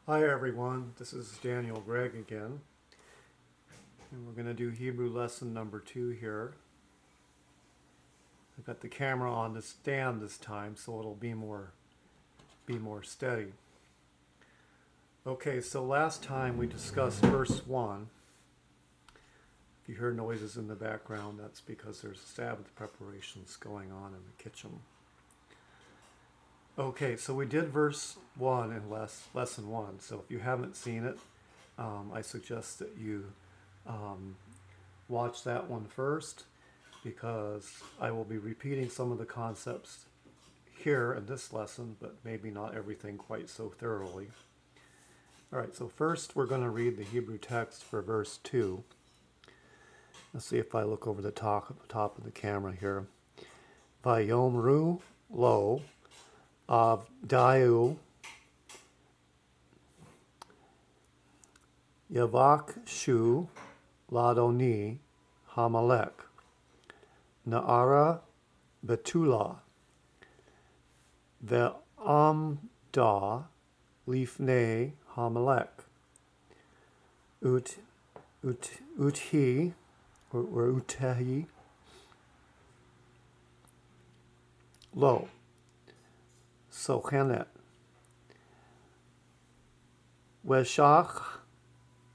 Hi everyone, this is Daniel Gregg again, and we're going to do Hebrew lesson number 2 here. I've got the camera on the stand this time, so it'll be more steady. Okay, so last time we discussed verse 1. If you hear noises in the background, that's because there's Sabbath preparations going on in the kitchen. Okay, so we did verse 1 in lesson 1, so if you haven't seen it, I suggest that you watch that one first, because I will be repeating some of the concepts here in this lesson, but maybe not everything quite so thoroughly. All right, so first we're going to read the Hebrew text for verse 2. Let's see if I look over the top of the camera here. Vayomru lo avda'u yavak shu ladoni hamalek na'ara betula ve'amda lifnei hamalek uthi or utehi lo sochenet weshach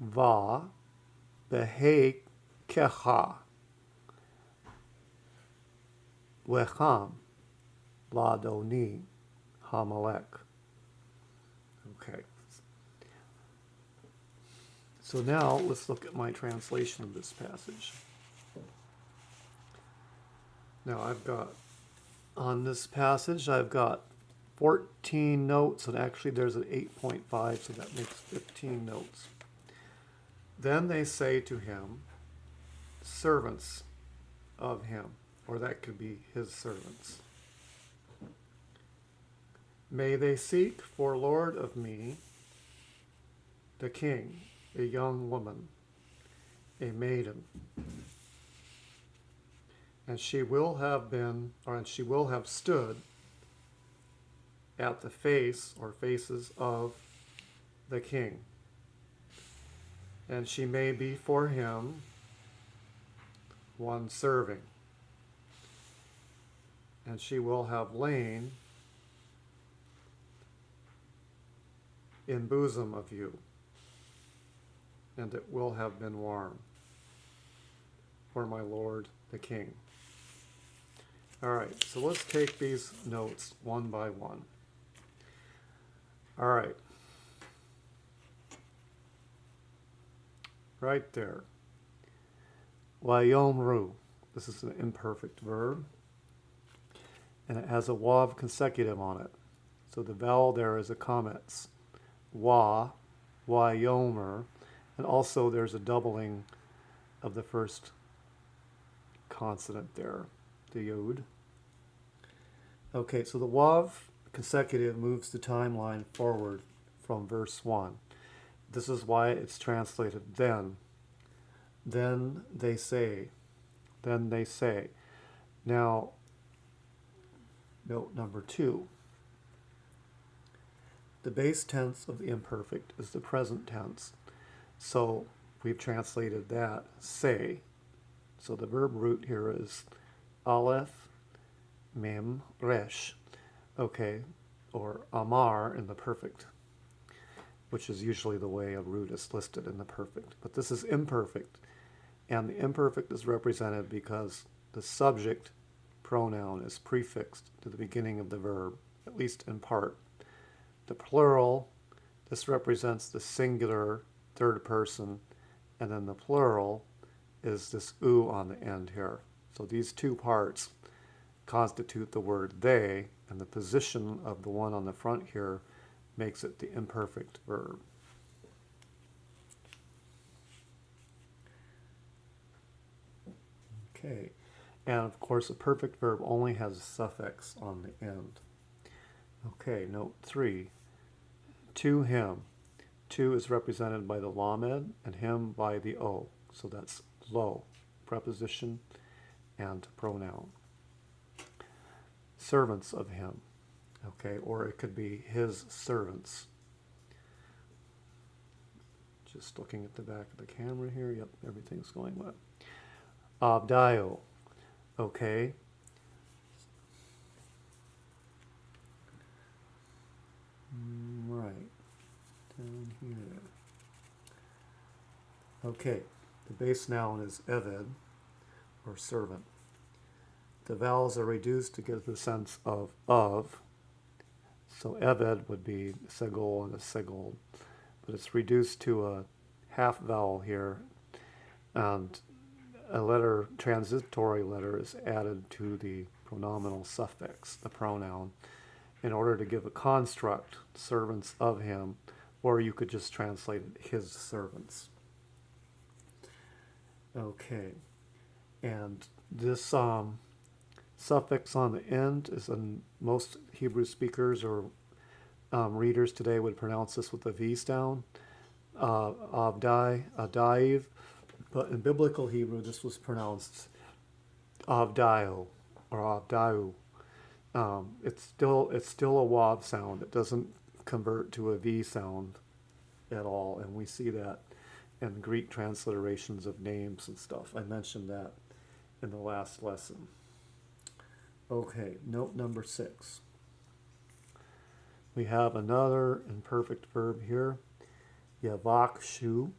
va behekecha wecham ladoni hamalek. Okay. So now let's look at my translation of this passage. Now on this passage, I've got 14 notes, and actually there's an 8.5, so that makes 15 notes. Then they say to him, servants of him, or that could be his servants. May they seek for Lord of me, the king, a young woman, a maiden. And she will have stood at the face or faces of the king. And she may be for him one serving. And she will have lain in bosom of you, and it will have been warm for my lord the king. All right, so let's take these notes one by one. All right. Right there. Wayomru. This is an imperfect verb, and it has a wav consecutive on it. So the vowel there is a komets. Wa, wayomer, and also there's a doubling of the first consonant there, the yod. Okay, so the wav consecutive moves the timeline forward from verse 1. This is why it's translated then. Then they say. Then they say. Now, note number 2. The base tense of the imperfect is the present tense. So we've translated that, say. So the verb root here is aleph, mem, resh. Okay, or amar in the perfect, which is usually the way a root is listed in the perfect. But this is imperfect, and the imperfect is represented because the subject pronoun is prefixed to the beginning of the verb, at least in part. The plural, this represents the singular third person, and then the plural is this u on the end here. So these two parts constitute the word they, and the position of the one on the front here makes it the imperfect verb. Okay, and of course a perfect verb only has a suffix on the end. Okay, note 3. To him. To is represented by the lamed and him by the o. So that's lo, preposition and pronoun. Servants of him. Okay, or it could be his servants. Just looking at the back of the camera here. Yep, everything's going well. Abdio. Okay. Right. Down here. Okay. The base noun is eved, or servant. The vowels are reduced to give the sense of. So eved would be segol and a segol, but it's reduced to a half vowel here, and a letter, transitory letter, is added to the pronominal suffix, the pronoun, in order to give a construct, servants of him, or you could just translate it, his servants. Okay, and this suffix on the end is, in most Hebrew speakers or readers today would pronounce this with a V sound, avdai, but in biblical Hebrew this was pronounced avdio or avdaiu. It's still a wav sound. It doesn't convert to a V sound at all, and we see that in Greek transliterations of names and stuff. I mentioned that in the last lesson. Okay, note number 6. We have another imperfect verb here, yavakshu.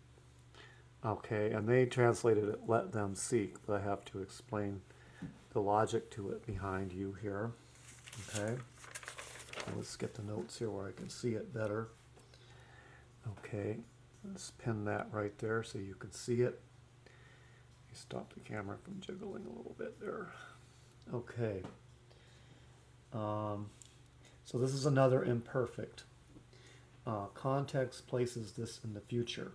Okay, and they translated it, let them seek, but I have to explain the logic to it behind you here. Okay, so let's get the notes here where I can see it better. Okay, let's pin that right there so you can see it. You stop the camera from jiggling a little bit there. Okay. So this is another imperfect. Context places this in the future.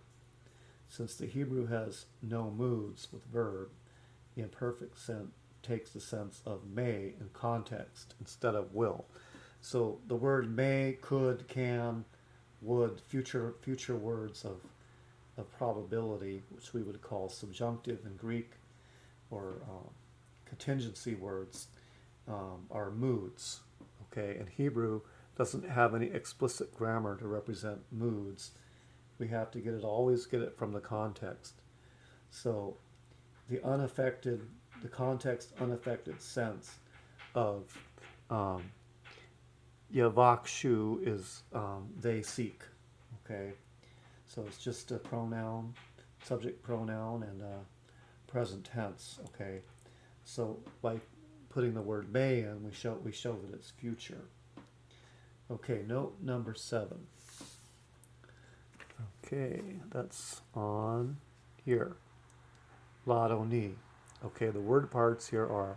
Since the Hebrew has no moods with verb, the imperfect sense takes the sense of may in context instead of will. So the word may, could, can, would, future words of probability, which we would call subjunctive in Greek, or contingency words, are moods. Okay, and Hebrew doesn't have any explicit grammar to represent moods. We have to always get it from the context. So the context unaffected sense of yavakshu is they seek. Okay, so it's just a pronoun, subject pronoun, and present tense. Okay, so by putting the word may in, we show that it's future. Okay, note number 7. Okay, that's on here. Ladoni. Okay, the word parts here are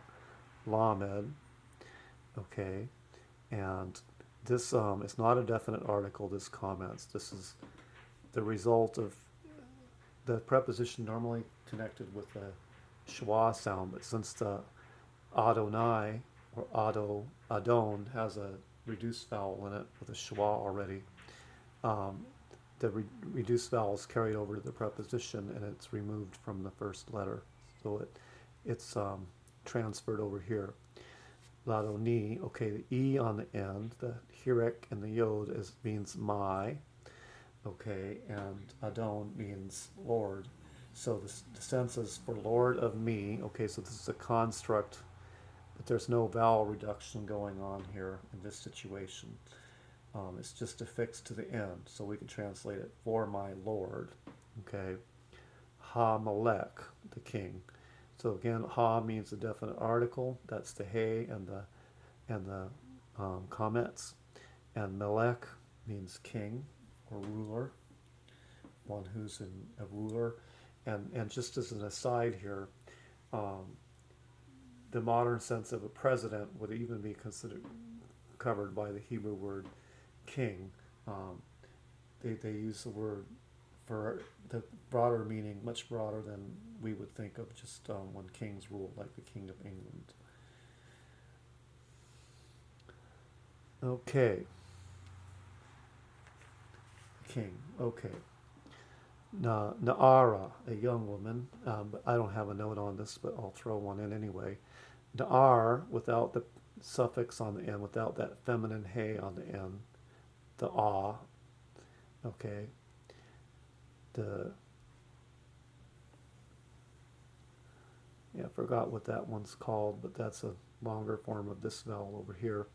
lamed. Okay, and this is not a definite article, this comments. This is the result of the preposition normally connected with a schwa sound, but since the Adonai or Adon has a reduced vowel in it with a schwa already, the reduced vowel is carried over to the preposition and it's removed from the first letter. So it's transferred over here. Ladoni, okay, the E on the end, the Hirek and the Yod means my, okay, and Adon means Lord. So the sense is for Lord of me, okay, so this is a construct, but there's no vowel reduction going on here in this situation. It's just affixed to the end, so we can translate it for my Lord, okay. Ha-Melech, the king. So again, ha means a definite article. That's the hey and the comments, and Melech means king or ruler, one who's a ruler. And just as an aside here, the modern sense of a president would even be covered by the Hebrew word king. They use the word for the broader meaning, much broader than we would think of just when kings ruled, like the King of England. Okay. King. Okay. Na'ara, a young woman, but I don't have a note on this, but I'll throw one in anyway. Na'ar, without the suffix on the end, without that feminine hey on the end, the ah, okay. yeah, I forgot what that one's called, but that's a longer form of this vowel over here.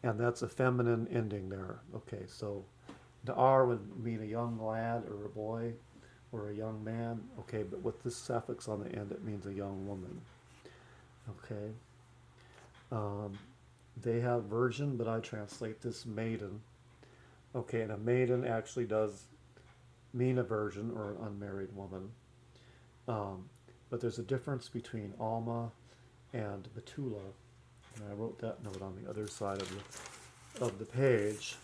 And that's a feminine ending there. Okay, so the R would mean a young lad or a boy or a young man. Okay, but with this suffix on the end, it means a young woman. Okay. They have virgin, but I translate this maiden. Okay, and a maiden actually does mean a virgin or an unmarried woman. But there's a difference between Alma and Betula. And I wrote that note on the other side of the page.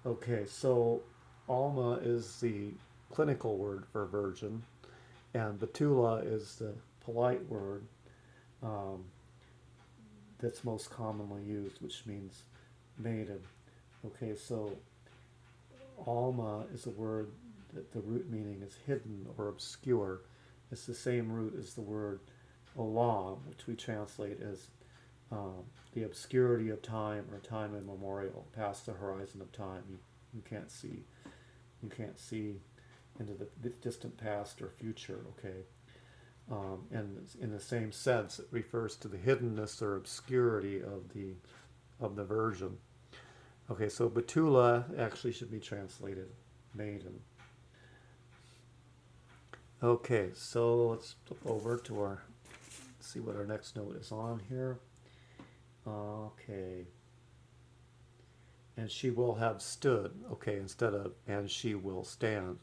Okay, so Alma is the clinical word for virgin, and Betula is the polite word that's most commonly used, which means maiden. Okay, so Alma is a word that the root meaning is hidden or obscure. It's the same root as the word olam, which we translate as the obscurity of time or time immemorial, past the horizon of time. You can't see into the distant past or future. Okay, and in the same sense, it refers to the hiddenness or obscurity of the virgin. Okay, so Betula actually should be translated maiden. Okay, so let's flip over to our, see what our next note is on here. Okay. And she will have stood, okay, instead of and she will stand.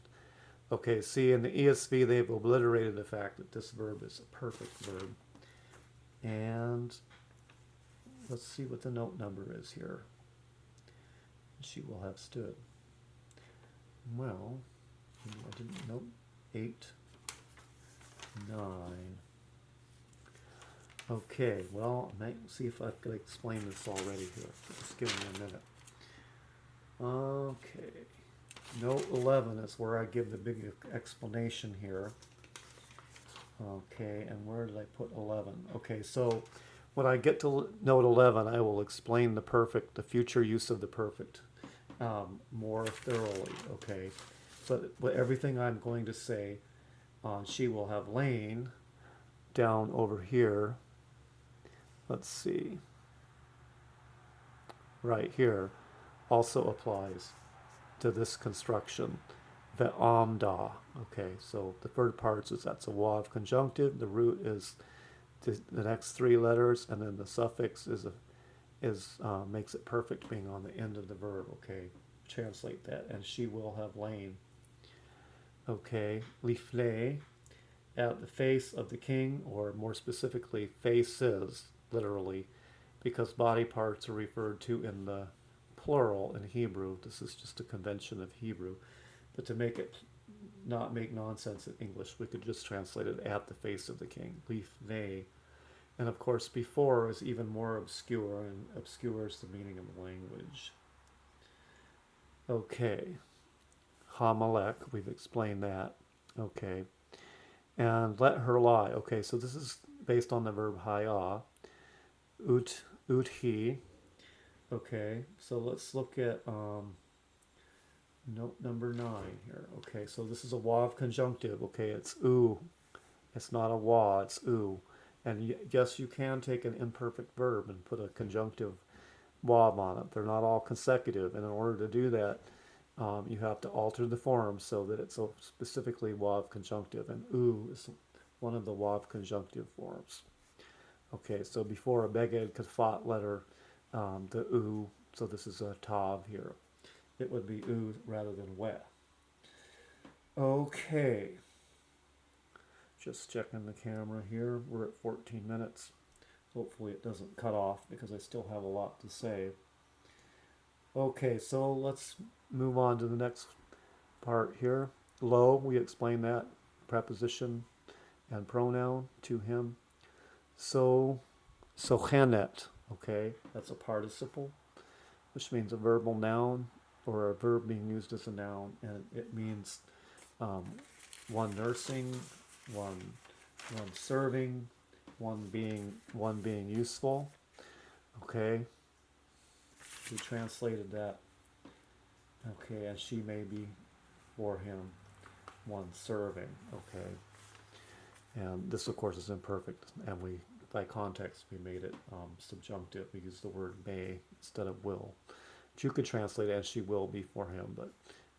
Okay, see, in the ESV, they've obliterated the fact that this verb is a perfect verb. And let's see what the note number is here. She will have stood. Well, I didn't note 8, 9. Okay, well, I might see if I could explain this already here. Just give me a minute. Okay, note 11 is where I give the big explanation here. Okay, and where did I put 11? Okay, so when I get to note 11, I will explain the perfect, the future use of the perfect more thoroughly, okay? But everything I'm going to say on she will have lain down over here, let's see, right here, also applies to this construction, ve'amda. Okay, so the third part is that's a wav conjunctive. The root is the next 3 letters, and then the suffix is makes it perfect, being on the end of the verb. Okay, translate that, and she will have lain. Okay, lifle, at the face of the king, or more specifically, faces, literally, because body parts are referred to in the plural in Hebrew. This is just a convention of Hebrew. But to make it not make nonsense in English, we could just translate it at the face of the king, lifnei. And of course, before is even more obscure, and obscures the meaning of the language. Okay, Hamalek, we've explained that. Okay, and let her lie. Okay, so this is based on the verb haya, uthi. Okay, so let's look at note number 9 here. Okay, so this is a wav conjunctive. Okay, it's u. It's not a wa, it's u. And yes, you can take an imperfect verb and put a conjunctive wav on it. They're not all consecutive, and in order to do that, you have to alter the form so that it's specifically wav conjunctive, and u is one of the wav conjunctive forms. Okay, so before a beged kafat letter, the u, so this is a tav here, it would be u rather than we. Okay, just checking the camera here. We're at 14 minutes. Hopefully it doesn't cut off because I still have a lot to say. Okay, so let's move on to the next part here. Lo, we explained that, preposition and pronoun, to him. So chenet, okay, that's a participle, which means a verbal noun or a verb being used as a noun, and it means one nursing, one serving, one being useful. Okay, we translated that. Okay, and she may be for him. one serving, okay? And this, of course, is imperfect, and we, by context, we made it subjunctive. We used the word may instead of will. But you could translate as she will be for him, but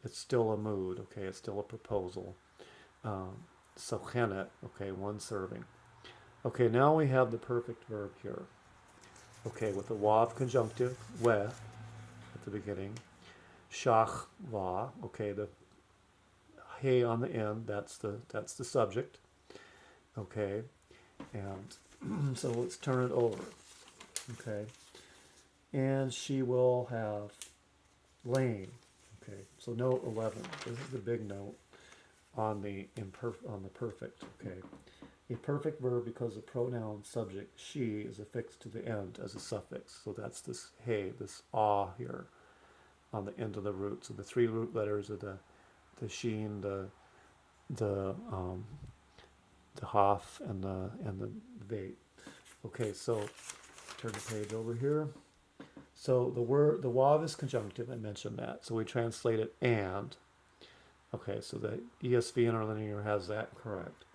it's still a mood, okay? It's still a proposal. So chenet, okay, one serving. Okay, now we have the perfect verb here. Okay, with the wav conjunctive, we, at the beginning. Shach va, okay, the hey on the end, that's the subject. Okay, and so let's turn it over. Okay, and she will have lain. Okay, so note 11. This is the big note on the perfect. Okay, a perfect verb because the pronoun subject she is affixed to the end as a suffix. So that's this hey, this ah here on the end of the root. So the three root letters are the sheen, the Hof, and the Vate. Okay, so turn the page over here. So the wav is conjunctive. I mentioned that. So we translate it and. Okay, so the ESV interlinear has that correct.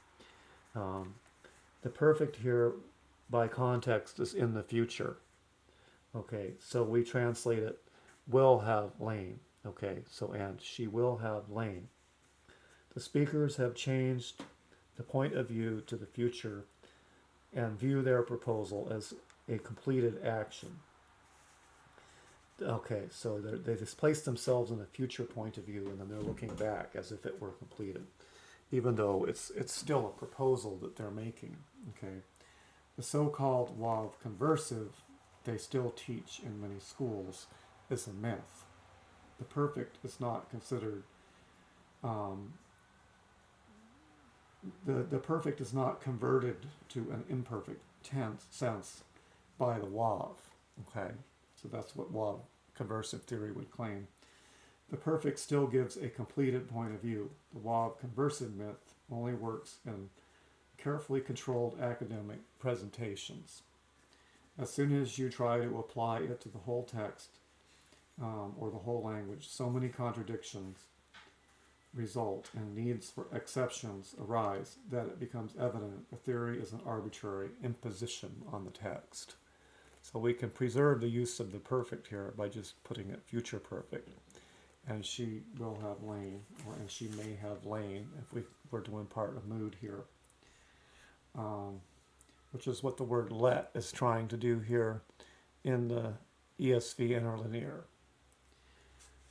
The perfect here, by context, is in the future. Okay, so we translate it will have lain. Okay, so and she will have lain. The speakers have changed the point of view to the future and view their proposal as a completed action. Okay, so they displace themselves in a future point of view, and then they're looking back as if it were completed, even though it's still a proposal that they're making. Okay, the so-called law of conversive they still teach in many schools is a myth. The perfect is not considered. The perfect is not converted to an imperfect sense by the wav. Okay, so that's what wav conversive theory would claim. The perfect still gives a completed point of view. The wav conversive myth only works in carefully controlled academic presentations. As soon as you try to apply it to the whole text or the whole language, so many contradictions result and needs for exceptions arise that it becomes evident the theory is an arbitrary imposition on the text. So we can preserve the use of the perfect here by just putting it future perfect. And she will have lain, and she may have lain if we were to impart a mood here. Which is what the word let is trying to do here in the ESV interlinear.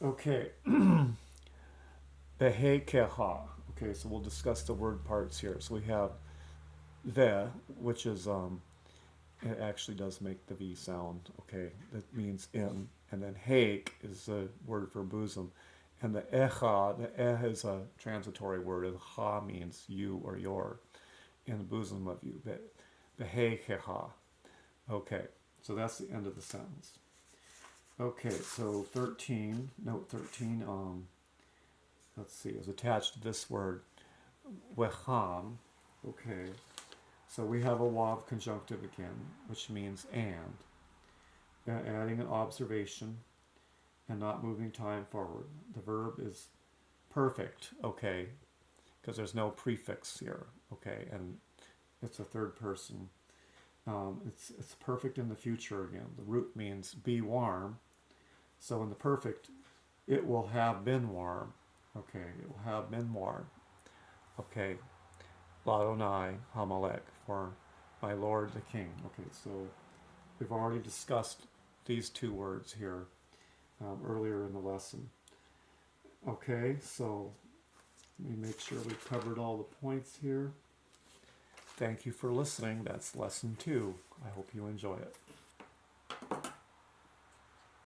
Okay. Behekeha. Okay, so we'll discuss the word parts here. So we have ve, which is, it actually does make the V sound, okay? That means in. And then hake is the word for bosom. And the echa, the is a transitory word, and ha means you or your, in the bosom of you. Behekeha. Okay, so that's the end of the sentence. Okay, so 13, note 13, let's see, is attached to this word, wecham. Okay, so we have a wav conjunctive again, which means and. Adding an observation and not moving time forward. The verb is perfect, okay, because there's no prefix here, okay, and it's a third person. It's perfect in the future again. The root means be warm. So in the perfect, it will have been warm. Okay, it will have been warm. Okay, Ladonai Hamalek, for my Lord the King. Okay, so we've already discussed these two words here earlier in the lesson. Okay, so let me make sure we've covered all the points here. Thank you for listening. That's lesson 2. I hope you enjoy it.